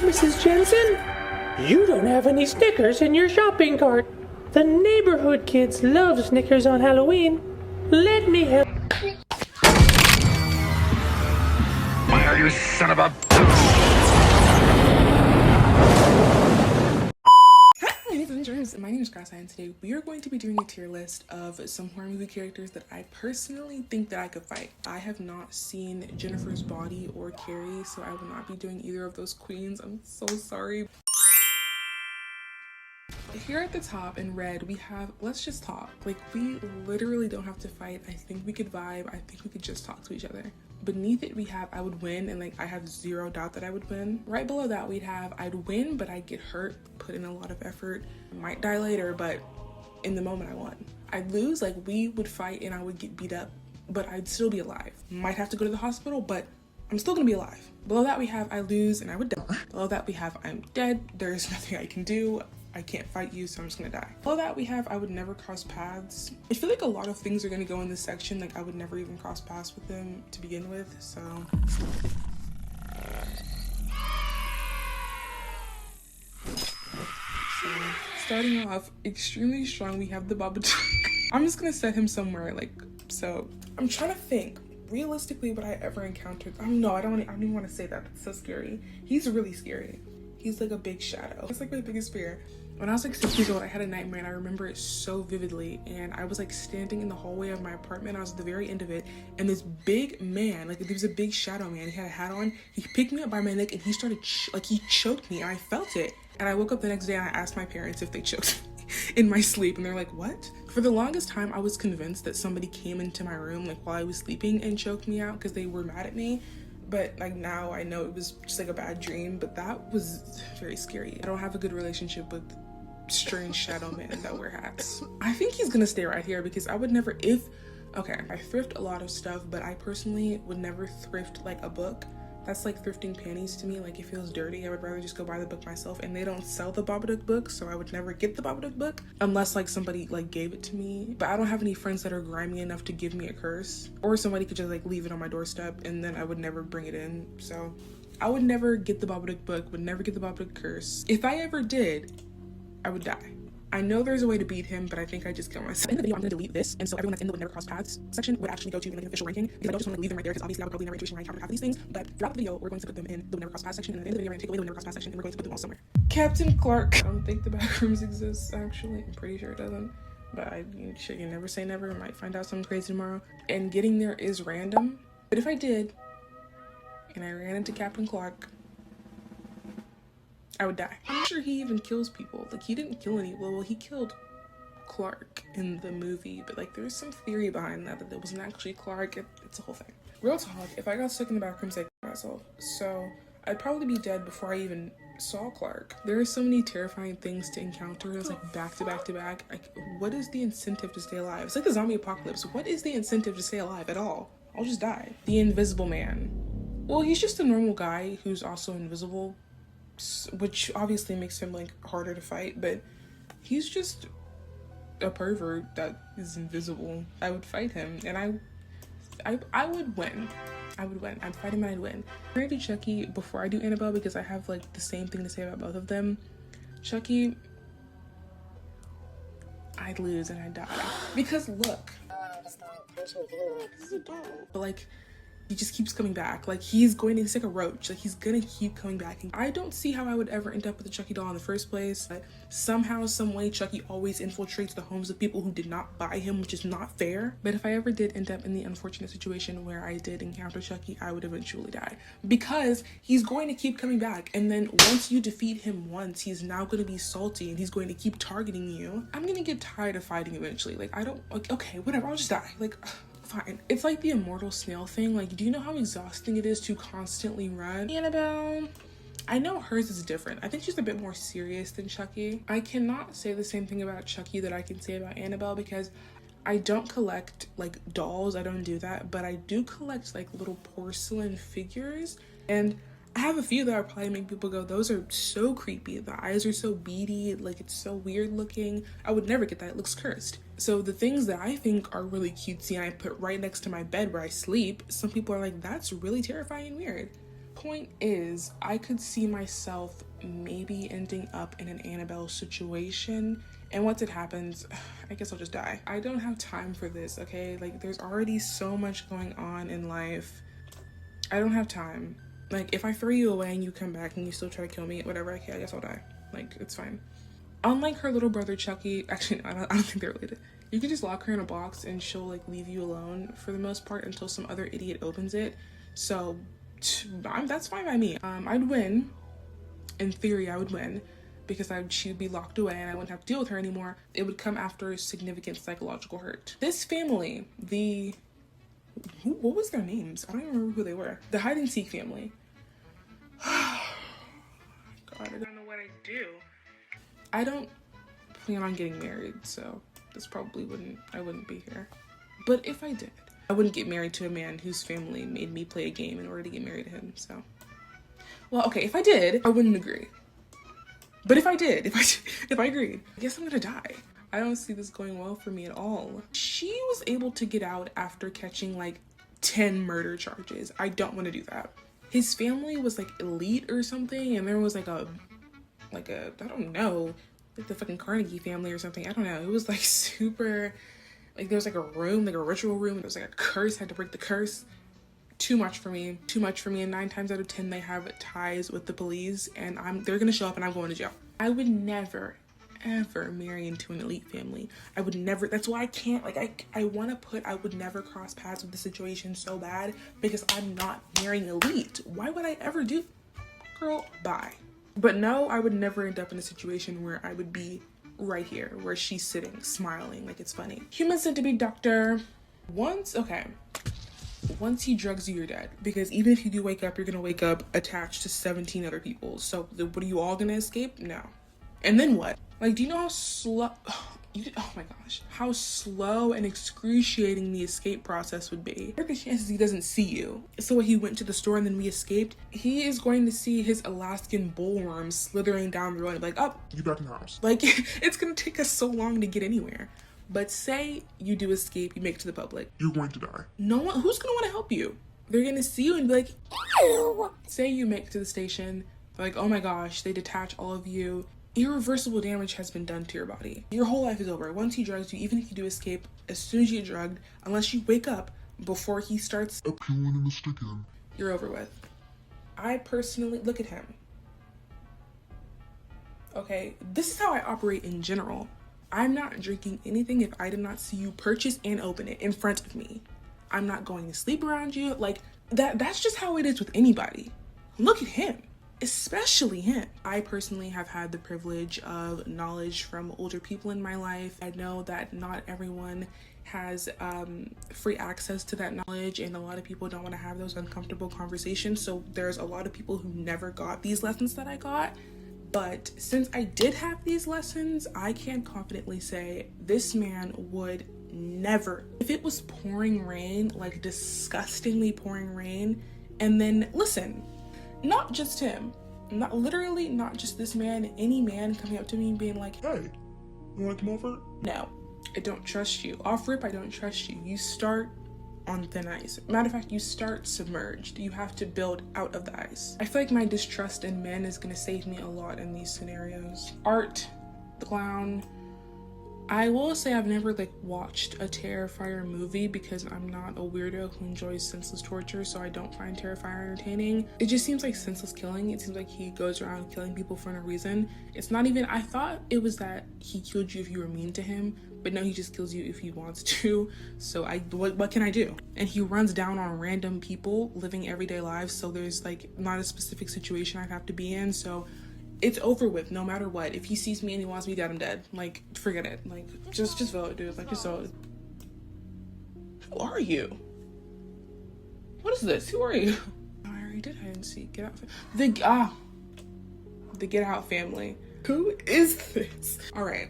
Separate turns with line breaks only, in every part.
Mrs. Jensen? You don't have any Snickers in your shopping cart. The neighborhood kids love Snickers on Halloween. Let me help.
Fire, you son of a...
My name is Grasseye, and today we are going to be doing a tier list of some horror movie characters that I personally think that I could fight. I have not seen Jennifer's Body or Carrie, so I will not be doing either of those queens. I'm so sorry. Here at the top in red, we have Let's Just Talk. Like, we literally don't have to fight. I think we could vibe. I think we could just talk to each other. Beneath it, we have I would win, and like I have zero doubt that I would win. Right below that, we'd have I'd win, but I'd get hurt, put in a lot of effort, might die later, but in the moment I won. I'd lose, like we would fight and I would get beat up, but I'd still be alive. Might have to go to the hospital, but I'm still gonna be alive. Below that, we have I lose and I would die. Below that, we have I'm dead. There's nothing I can do. I can't fight you, so I'm just gonna die. Below that, we have I would never cross paths. I feel like a lot of things are gonna go in this section. Like I would never even cross paths with them to begin with, so. Starting off extremely strong, we have the Babadook. I'm just gonna set him somewhere, like, so. I'm trying to think realistically what I ever encountered. No, I don't even want to say that. That's so scary. He's really scary. He's like a big shadow. It's like my biggest fear. When I was like 6 years old, I had a nightmare and I remember it so vividly. And I was like standing in the hallway of my apartment. I was at the very end of it. And this big man, like there was a big shadow man. He had a hat on. He picked me up by my neck and he started, he choked me and I felt it. And I woke up the next day and I asked my parents if they choked me in my sleep. And they're like, what? For the longest time, I was convinced that somebody came into my room like while I was sleeping and choked me out because they were mad at me. But like now I know it was just like a bad dream, but that was very scary. I don't have a good relationship with strange shadow men that wear hats. I think he's gonna stay right here because I would never, okay, I thrift a lot of stuff, but I personally would never thrift like a book. That's like thrifting panties to me. Like it feels dirty. I would rather just go buy the book myself, and they don't sell the Babadook book, so I would never get the Babadook book unless like somebody like gave it to me. But I don't have any friends that are grimy enough to give me a curse, or somebody could just like leave it on my doorstep and then I would never bring it in. So I would never get the Babadook book, would never get the Babadook curse. If I ever did, I would die. I know there's a way to beat him, but I think I just kill myself. In the video, I'm gonna delete this, and so everyone that's in the would never cross paths section would actually go to like an official ranking, because I don't just want to leave them right there, because obviously I would probably never intuition rank half of these things. But throughout the video, we're going to put them in the would never cross paths section, and at the end of the video, we're gonna take away the would never cross paths section, and we're going to put them all somewhere. Captain Clark. I don't think the backrooms exists, actually. I'm pretty sure it doesn't. But you never say never. I might find out something crazy tomorrow. And getting there is random. But if I did, and I ran into Captain Clark, I would die. I'm not sure he even kills people. Like, he didn't kill any. Well, he killed Clark in the movie, but like there's some theory behind that it wasn't actually Clark. It's a whole thing. Real talk, if I got stuck in the back rooms, I'd kill myself. So I'd probably be dead before I even saw Clark. There are so many terrifying things to encounter. It's like back to back to back. Like, what is the incentive to stay alive? It's like the zombie apocalypse. What is the incentive to stay alive at all? I'll just die. The Invisible Man. Well, he's just a normal guy who's also invisible, which obviously makes him like harder to fight, but he's just a pervert that is invisible. I would fight him, and I would win. I would win. I'd fight him and I'd win. I'm gonna do Chucky before I do Annabelle because I have like the same thing to say about both of them. Chucky, I'd lose and I'd die. Because look. But like, he just keeps coming back. Like he's like a roach. Like he's gonna keep coming back. And I don't see how I would ever end up with a Chucky doll in the first place. But somehow, some way, Chucky always infiltrates the homes of people who did not buy him, which is not fair. But if I ever did end up in the unfortunate situation where I did encounter Chucky, I would eventually die. Because he's going to keep coming back. And then once you defeat him once, he's now going to be salty and he's going to keep targeting you. I'm gonna get tired of fighting eventually. Like I don't, like, okay, whatever, I'll just die. Like, fine. It's like the immortal snail thing. Like, do you know how exhausting it is to constantly run? Annabelle, I know hers is different. I think she's a bit more serious than Chucky. I cannot say the same thing about Chucky that I can say about Annabelle because I don't collect like dolls. I don't do that, but I do collect like little porcelain figures, and I have a few that would probably make people go, those are so creepy. The eyes are so beady, like it's so weird looking. I would never get that, it looks cursed. So the things that I think are really cutesy and I put right next to my bed where I sleep, some people are like, that's really terrifying and weird. point is, I could see myself maybe ending up in an Annabelle situation, and once it happens, I guess I'll just die. I don't have time for this, okay? Like, there's already so much going on in life. I don't have time. Like, if I throw you away and you come back and you still try to kill me, whatever, okay, I guess I'll die. Like, it's fine. Unlike her little brother Chucky, actually, no, I don't think they're related. You can just lock her in a box and she'll like leave you alone for the most part until some other idiot opens it. So that's fine by me. I'd win. In theory, I would win because she'd be locked away and I wouldn't have to deal with her anymore. It would come after significant psychological hurt. This family, what was their names? I don't even remember who they were. The hide and seek family. God, I don't know what I do. I don't plan on getting married, so this probably I wouldn't be here. But if I did, I wouldn't get married to a man whose family made me play a game in order to get married to him, so. Well, okay, if I did, I wouldn't agree. But if I did, if I agreed, I guess I'm gonna die. I don't see this going well for me at all. She was able to get out after catching like 10 murder charges. I don't want to do that. His family was like elite or something, and there was like a I don't know, like the fucking Carnegie family or something. I don't know. It was like super, like there was like a room, like a ritual room. There was like a curse. I had to break the curse. Too much for me. And 9 times out of 10, they have ties with the police, and they're gonna show up, and I'm going to jail. I would never, ever marry into an elite family. I would never. That's why I can't. Like I want to put. I would never cross paths with the situation so bad because I'm not marrying elite. Why would I ever do? Girl, bye. But no, I would never end up in a situation where I would be right here, where she's sitting, smiling, like it's funny. Human centipede doctor. Once he drugs you, you're dead. Because even if you do wake up, you're gonna wake up attached to 17 other people. So what are you all gonna escape? No. And then what? Like, do you know how slow, oh my gosh, how slow and excruciating the escape process would be? What are the chances he doesn't see you? So he went to the store and then we escaped. He is going to see his Alaskan bullworm slithering down the road and be like, oh,
you back in the house.
Like, it's gonna take us so long to get anywhere. But say you do escape, you make it to the public.
You're going to die.
No one, who's gonna wanna help you? They're gonna see you and be like, ew. Say you make it to the station, like, oh my gosh, they detach all of you. Irreversible damage has been done to your body. Your whole life is over. Once he drugs you, even if you do escape, as soon as you get drugged, unless you wake up before he starts
peeling in the stick in,
you're over with. I personally, look at him. Okay, this is how I operate in general. I'm not drinking anything if I did not see you purchase and open it in front of me. I'm not going to sleep around you. Like, that's just how it is with anybody. Look at him. Especially him. I personally have had the privilege of knowledge from older people in my life. I know that not everyone has free access to that knowledge, and a lot of people don't want to have those uncomfortable conversations. So there's a lot of people who never got these lessons that I got. But since I did have these lessons, I can confidently say this man would never, if it was pouring rain, like disgustingly pouring rain, and then listen, not just him, not just this man, any man coming up to me and being like,
hey, you wanna come over?
No, I don't trust you. Off rip, I don't trust you. You start on thin ice. Matter of fact, you start submerged. You have to build out of the ice. I feel like my distrust in men is gonna save me a lot in these scenarios. Art, the clown. I will say I've never like watched a Terrifier movie because I'm not a weirdo who enjoys senseless torture, so I don't find Terrifier entertaining. It just seems like senseless killing. It seems like he goes around killing people for no reason. It's not even, I thought it was that he killed you if you were mean to him, but no, he just kills you if he wants to. So what can I do? And he runs down on random people living everyday lives, so there's like not a specific situation I'd have to be in, so it's over with no matter what. If he sees me and he wants me dead, I'm dead. Like, forget it. Like, just vote, dude. Like, just vote. Who are you? What is this? Who are you? I already did hide and seek. Get out. The Get Out family. Who is this? All right.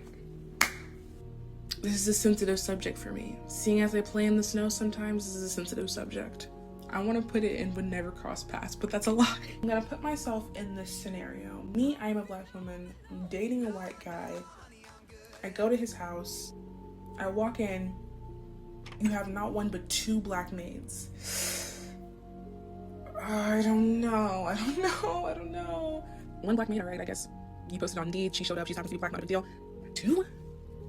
This is a sensitive subject for me. Seeing as I play in the snow sometimes, this is a sensitive subject. I want to put it in would never cross paths, but that's a lie. I'm gonna put myself in this scenario. Me, I'm a black woman, I'm dating a white guy. I go to his house. I walk in. You have not one but 2 black maids. I don't know. One black maid, alright, I guess you posted on Indeed, she showed up, she's happens to be black, not a big deal. Two?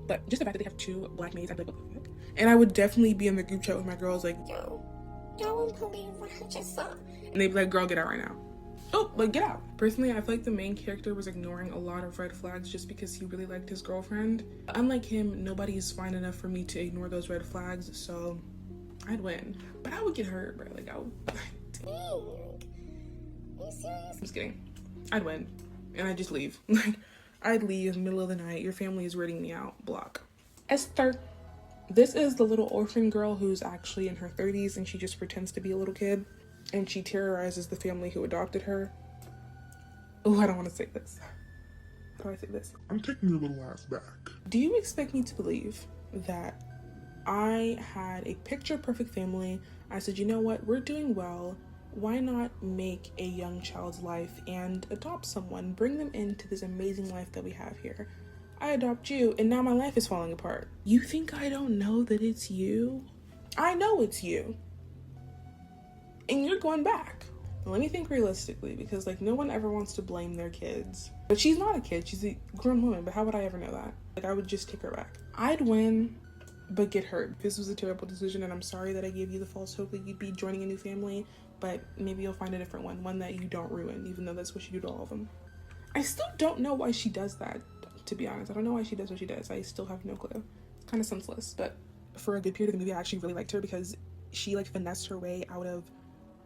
But just the fact that they have two black maids, I'd be like, what the fuck? And I would definitely be in the group chat with my girls like, yo, y'all won't believe what I just saw. And they'd be like, girl, get out right now. Oh, like, get out. Personally, I feel like the main character was ignoring a lot of red flags just because he really liked his girlfriend. Unlike him, nobody is fine enough for me to ignore those red flags, so I'd win. But I would get hurt, bro. Like, I would... Dang. Are you serious? I'm just kidding. I'd win. And I'd just leave. Like, I'd leave in the middle of the night. Your family is rating me out. Block. Esther. This is the little orphan girl who's actually in her 30s and she just pretends to be a little kid. And she terrorizes the family who adopted her. Oh, I don't want to say this. How do I say this?
I'm taking your little ass back.
Do you expect me to believe that I had a picture-perfect family? I said, you know what? We're doing well. Why not make a young child's life and adopt someone? Bring them into this amazing life that we have here. I adopt you, and now my life is falling apart. You think I don't know that it's you? I know it's you. And you're going back. Let me think realistically, because like no one ever wants to blame their kids. But she's not a kid, she's a grown woman, but how would I ever know that? Like I would just take her back. I'd win, but get hurt. This was a terrible decision and I'm sorry that I gave you the false hope that you'd be joining a new family, but maybe you'll find a different one that you don't ruin, even though that's what you do to all of them. I still don't know why she does that, to be honest. I don't know why she does what she does. I still have no clue. It's kind of senseless, but for a good period of the movie, I actually really liked her because she like finessed her way out of,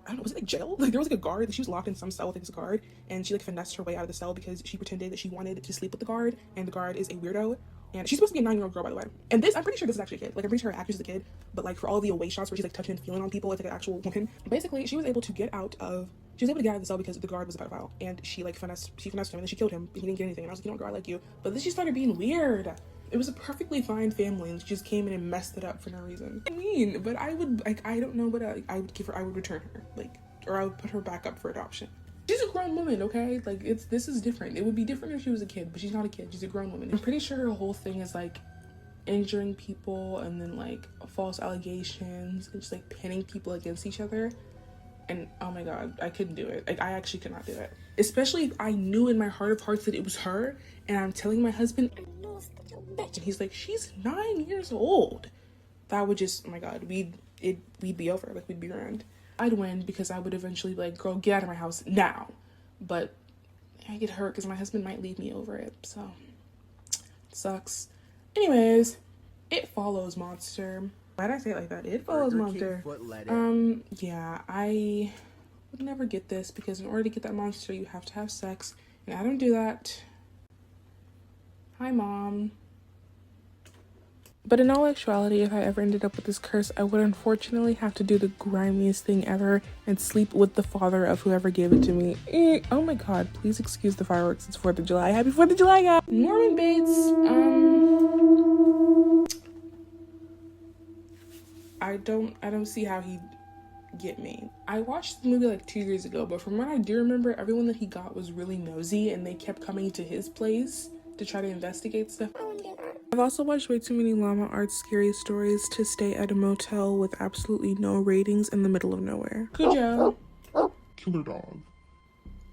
I don't know, was it like jail? Like there was like a guard, she was locked in some cell with this guard and she like finessed her way out of the cell because she pretended that she wanted to sleep with the guard and the guard is a weirdo. And she's supposed to be a 9-year-old girl, by the way. And this, I'm pretty sure this is actually a kid. Like, I'm pretty sure her actress is a kid. But, like, for all the away shots where she's, like, touching and feeling on people, it's, like, an actual woman. Basically, she was able to get out of the cell because the guard was a pedophile. And she, like, finessed him, and then she killed him. He didn't get anything. And I was like, you know what, girl, I like you. But then she started being weird. It was a perfectly fine family, and she just came in and messed it up for no reason. I mean, but I would, like, I don't know what I would give her. I would return her. Like, or I would put her back up for adoption. She's a grown woman, okay? Like, this is different. It would be different if she was a kid, but she's not a kid. She's a grown woman. I'm pretty sure her whole thing is, like, injuring people and then like false allegations and just like pinning people against each other. And oh my god, I couldn't do it. Like I actually could not do it, especially if I knew in my heart of hearts that it was her and I'm telling my husband, I know it's such a bitch, and he's like, she's 9 years old. That would just, oh my god, we'd be over. Like we'd be ruined. I'd win because I would eventually be like, girl, get out of my house now. But I get hurt because my husband might leave me over it, so it sucks. Anyways, It Follows Monster. Why did I say it like that? It Follows Monster. Yeah, I would never get this because in order to get that monster, you have to have sex. And I don't do that. Hi, Mom. But in all actuality, if I ever ended up with this curse, I would unfortunately have to do the grimiest thing ever and sleep with the father of whoever gave it to me. Oh my god, please excuse the fireworks. It's 4th of July. Happy 4th of July, guys! Norman Bates, I don't see how he'd get me. I watched the movie like 2 years ago, but from what I do remember, everyone that he got was really nosy and they kept coming to his place to try to investigate stuff. I've also watched way too many llama art scary stories to stay at a motel with absolutely no ratings in the middle of nowhere. Cujo.
Killer dog.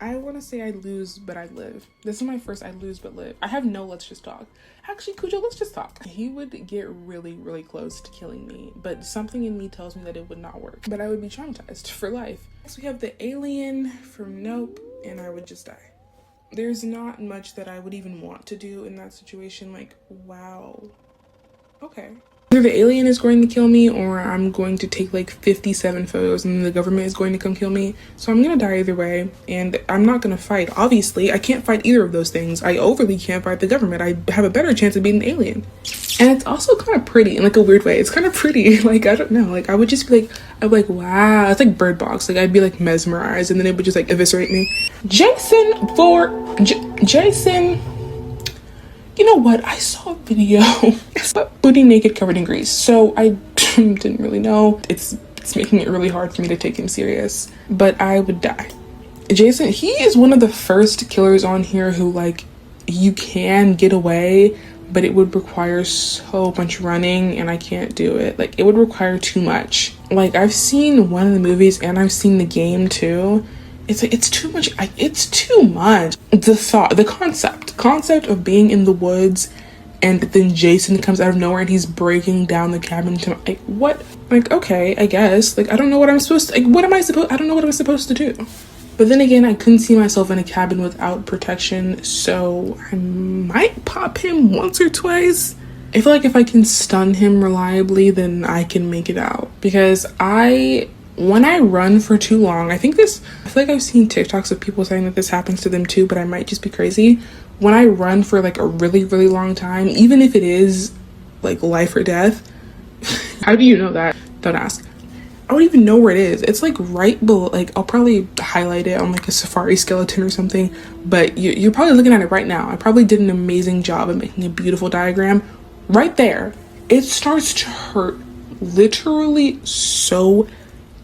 I want to say I lose, but I live. This is my first I lose, but live. I have no let's just talk. Actually, Cujo, let's just talk. He would get really, really close to killing me, but something in me tells me that it would not work. But I would be traumatized for life. Next, we have the alien from Nope, and I would just die. There's not much that I would even want to do in that situation. Like, wow. Okay. Either the alien is going to kill me or I'm going to take like 57 photos and the government is going to come kill me. So I'm going to die either way and I'm not going to fight. Obviously, I can't fight either of those things. I overly can't fight the government. I have a better chance of being an alien. And it's also kind of pretty in like a weird way. It's kind of pretty. Like, I don't know. Like, I would just be like, I'd be like, wow. It's like Bird Box. Like, I'd be like mesmerized and then it would just like eviscerate me. Jason. You know what? I saw a video. Booty naked covered in grease. So I didn't really know. It's making it really hard for me to take him serious. But I would die. Jason, he is one of the first killers on here who like, you can get away but it would require so much running and I can't do it. Like, it would require too much. Like, I've seen one of the movies and I've seen the game too. It's like, it's too much. It's too much. The concept of being in the woods and then Jason comes out of nowhere and he's breaking down the cabin to, like, what? Like, okay, I guess. Like, I don't know what I'm supposed to, like, I don't know what I'm supposed to do. But then again, I couldn't see myself in a cabin without protection, so I might pop him once or twice. I feel like if I can stun him reliably, then I can make it out. Because when I run for too long, I feel like I've seen TikToks of people saying that this happens to them too, but I might just be crazy. When I run for like a really, really long time, even if it is like life or death, how do you know that? Don't ask. I don't even know where it is. It's like right below, like I'll probably highlight it on like a safari skeleton or something, but you're probably looking at it right now. I probably did an amazing job of making a beautiful diagram. Right there, it starts to hurt literally so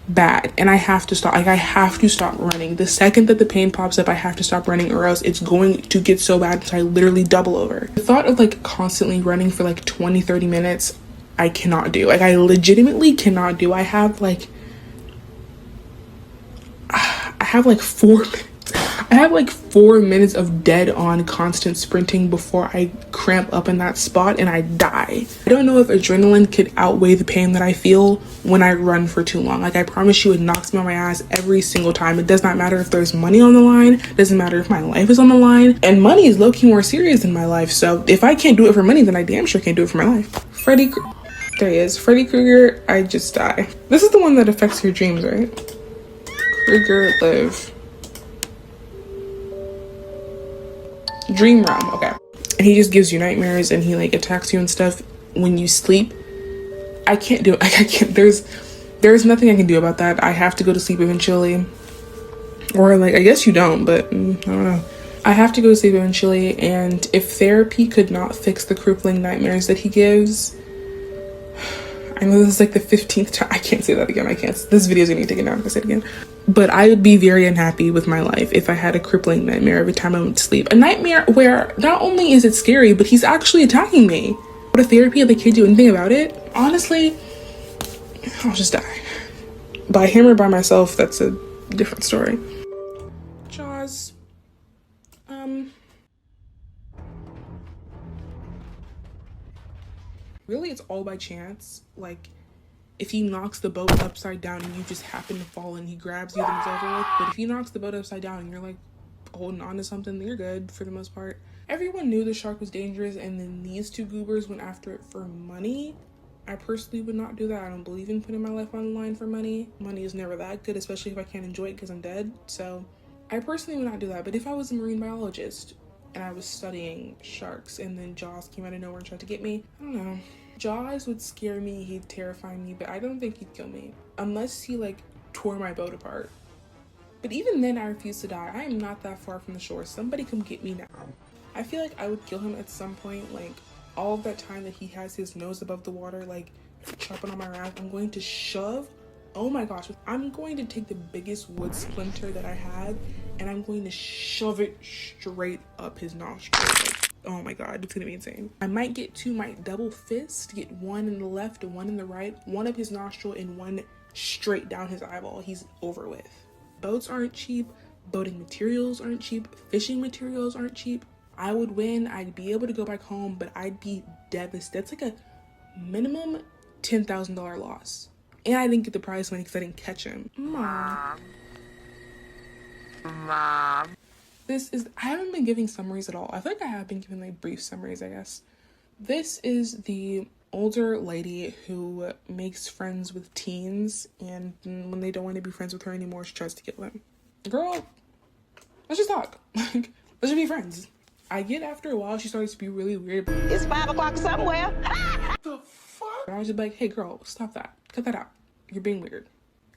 bad and I have to stop. Like, I have to stop running. The second that the pain pops up, I have to stop running or else it's going to get so bad until I literally double over. The thought of like constantly running for like 20-30 minutes, I cannot do. Like, I legitimately cannot do. I have like 4 minutes of dead on constant sprinting before I cramp up in that spot and I die. I don't know if adrenaline could outweigh the pain that I feel when I run for too long. Like, I promise you, it knocks me on my ass every single time. It does not matter if there's money on the line. It doesn't matter if my life is on the line. And money is low-key more serious than my life. So if I can't do it for money, then I damn sure can't do it for my life. There he is. Freddy Krueger, I just die. This is the one that affects your dreams, right? Krueger, live. Dream realm, okay. And he just gives you nightmares and he like attacks you and stuff when you sleep. I can't do it. I can't. There's nothing I can do about that. I have to go to sleep eventually. Or like, I guess you don't, but I don't know. I have to go to sleep eventually, and if therapy could not fix the crippling nightmares that he gives, I know this is like the 15th time. I can't say that again. I can't. This video's gonna get taken down if I say it again. But I would be very unhappy with my life if I had a crippling nightmare every time I went to sleep. A nightmare where not only is it scary, but he's actually attacking me. Go to therapy, they can't do anything about it. Honestly, I'll just die. By him or by myself, that's a different story. Jaws. Really, it's all by chance. Like, if he knocks the boat upside down and you just happen to fall and he grabs you, then it's over with. But if he knocks the boat upside down and you're like holding on to something, then you're good for the most part. Everyone knew the shark was dangerous, and then these two goobers went after it for money. I personally would not do that. I don't believe in putting my life on the line for money. Money is never that good, especially if I can't enjoy it because I'm dead. So I personally would not do that. But if I was a marine biologist and I was studying sharks and then Jaws came out of nowhere and tried to get me, I don't know. Jaws would scare me, he'd terrify me, but I don't think he'd kill me. Unless he like tore my boat apart. But even then, I refuse to die. I am not that far from the shore. Somebody come get me now. I feel like I would kill him at some point. Like, all of that time that he has his nose above the water, like chopping on my raft, I'm going to shove, oh my gosh, I'm going to take the biggest wood splinter that I have and I'm going to shove it straight up his nostril. Like, oh my god, it's gonna be insane. I might get to my double fist, get one in the left and one in the right, one up his nostril and one straight down his eyeball. He's over with. Boats aren't cheap, boating materials aren't cheap, fishing materials aren't cheap. I would win, I'd be able to go back home, but I'd be devastated. That's like a minimum $10,000 loss. And I didn't get the prize money because I didn't catch him. Mom. I haven't been giving summaries at all. I feel like I have been giving like brief summaries, I guess. This is the older lady who makes friends with teens, and when they don't want to be friends with her anymore, she tries to kill them. Girl, let's just talk. Like, let's just be friends. I get after a while, she starts to be really weird.
It's 5 o'clock somewhere.
The fuck? And I was just like, hey girl, stop that. Cut that out. You're being weird.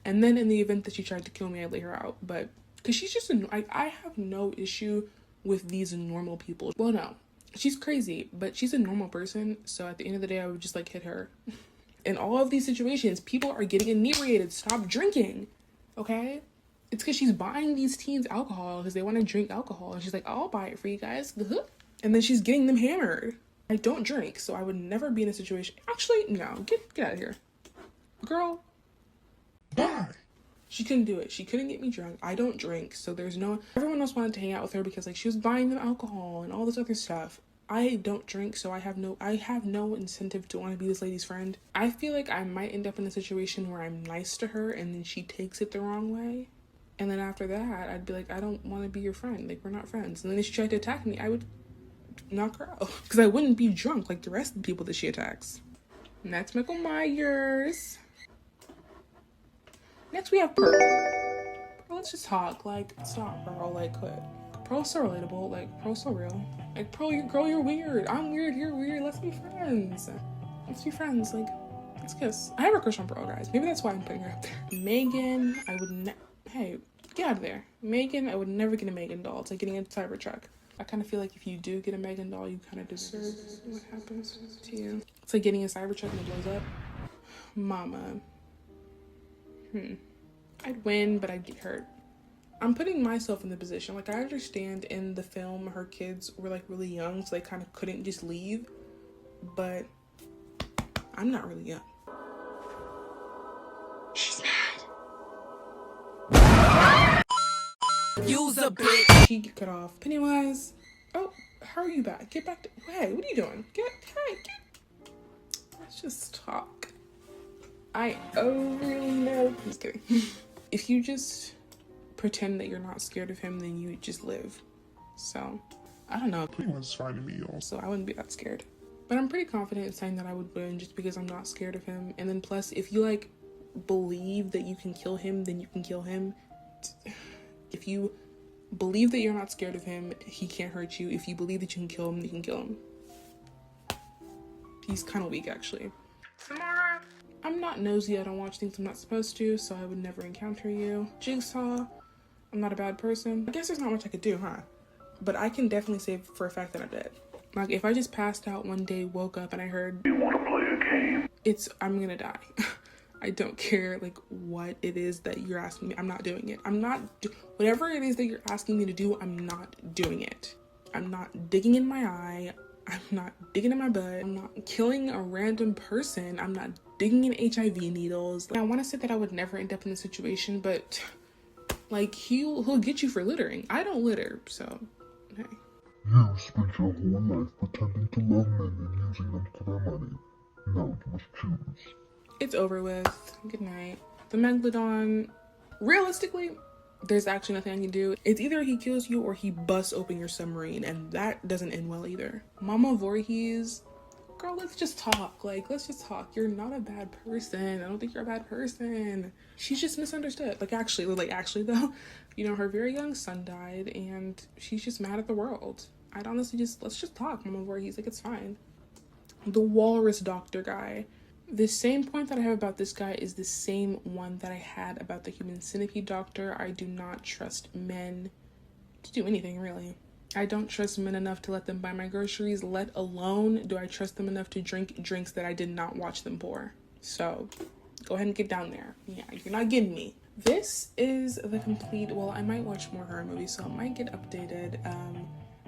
And then in the event that she tried to kill me, I'd lay her out. But, because she's just, I have no issue with these normal people. Well, no. She's crazy, but she's a normal person. So at the end of the day, I would just like hit her. In all of these situations, people are getting inebriated. Stop drinking. Okay? It's because she's buying these teens alcohol because they want to drink alcohol. And she's like, I'll buy it for you guys. And then she's getting them hammered. I don't drink, so I would never be in a situation. Actually, no, get out of here. Girl.
Why?
She couldn't do it. She couldn't get me drunk. I don't drink, so there's no... Everyone else wanted to hang out with her because, like, she was buying them alcohol and all this other stuff. I don't drink, so I have no incentive to want to be this lady's friend. I feel like I might end up in a situation where I'm nice to her and then she takes it the wrong way. And then after that, I'd be like, I don't want to be your friend. Like, we're not friends. And then if she tried to attack me, I would knock her out. Because I wouldn't be drunk like the rest of the people that she attacks. Next, Michael Myers. Next, we have Pearl. Pearl, let's just talk. Like, stop, Pearl. Like, quit. Pearl's so relatable. Like, Pearl's so real. Like, Pearl, you're weird. I'm weird. You're weird. Let's be friends. Let's be friends. Like, let's kiss. I have a crush on Pearl, guys. Maybe that's why I'm putting her up there. Megan, I would hey, get out of there. Megan, I would never get a Megan doll. It's like getting a Cybertruck. I kind of feel like if you do get a Megan doll, you kind of deserve what happens to you. It's like getting a Cybertruck and it blows up. Mama. I'd win, but I'd get hurt. I'm putting myself in the position. Like, I understand in the film her kids were like really young, so they kind of couldn't just leave. But I'm not really young. She's mad. Use a bitch. She get cut off. Pennywise. Oh, how are you back? Get back to... Hey, what are you doing? Get... Let's just talk. I overly know. I'm just kidding. If you just pretend that you're not scared of him, then you just live. So, I don't know.
Pennywise is finding me, y'all.
So I wouldn't be that scared. But I'm pretty confident in saying that I would win just because I'm not scared of him. And then plus, if you like believe that you can kill him, then you can kill him. If you believe that you're not scared of him, he can't hurt you. If you believe that you can kill him, you can kill him. He's kind of weak, actually. Samara. I'm not nosy. I don't watch things I'm not supposed to, so I would never encounter you. Jigsaw. I'm not a bad person. I guess there's not much I could do, huh? But I can definitely say for a fact that I'm dead. Like, if I just passed out one day, woke up, and I heard...
You want to play a game?
I'm gonna die. I don't care, like, what it is that you're asking me. I'm not doing it. Whatever it is that you're asking me to do, I'm not doing it. I'm not digging in my eye. I'm not digging in my butt. I'm not killing a random person. I'm not digging in HIV needles. Like, I want to say that I would never end up in this situation, but like, he'll get you for littering. I don't litter, so hey.
You spent your whole life pretending to love men and using them for their money. Now you must choose.
It's over with. Good night. The Megalodon, realistically, there's actually nothing I can do. It's either he kills you or he busts open your submarine, and that doesn't end well either. Mama Voorhees, girl, let's just talk. Like, let's just talk. You're not a bad person. I don't think you're a bad person. She's just misunderstood. Like, actually though, you know, her very young son died, and she's just mad at the world. I'd honestly let's just talk, Mama Voorhees. Like, it's fine. The walrus doctor guy. The same point that I have about this guy is the same one that I had about the human centipede doctor. I do not trust men to do anything, really. I don't trust men enough to let them buy my groceries, let alone do I trust them enough to drink drinks that I did not watch them pour. So, go ahead and get down there. Yeah, you're not getting me. This is the complete, well, I might watch more horror movies, so it might get updated.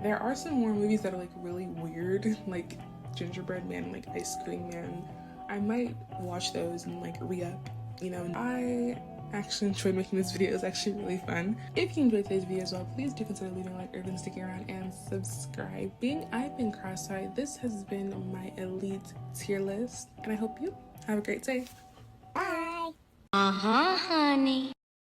There are some more movies that are, like, really weird, like Gingerbread Man, like Ice Cream Man. I might watch those and like re-up, you know. I actually enjoyed making this video. It was actually really fun. If you enjoyed today's video as well, please do consider leaving a like or even sticking around and subscribing. I've been Cross-Eyed. This has been my elite tier list, and I hope you have a great day. Bye.
Honey.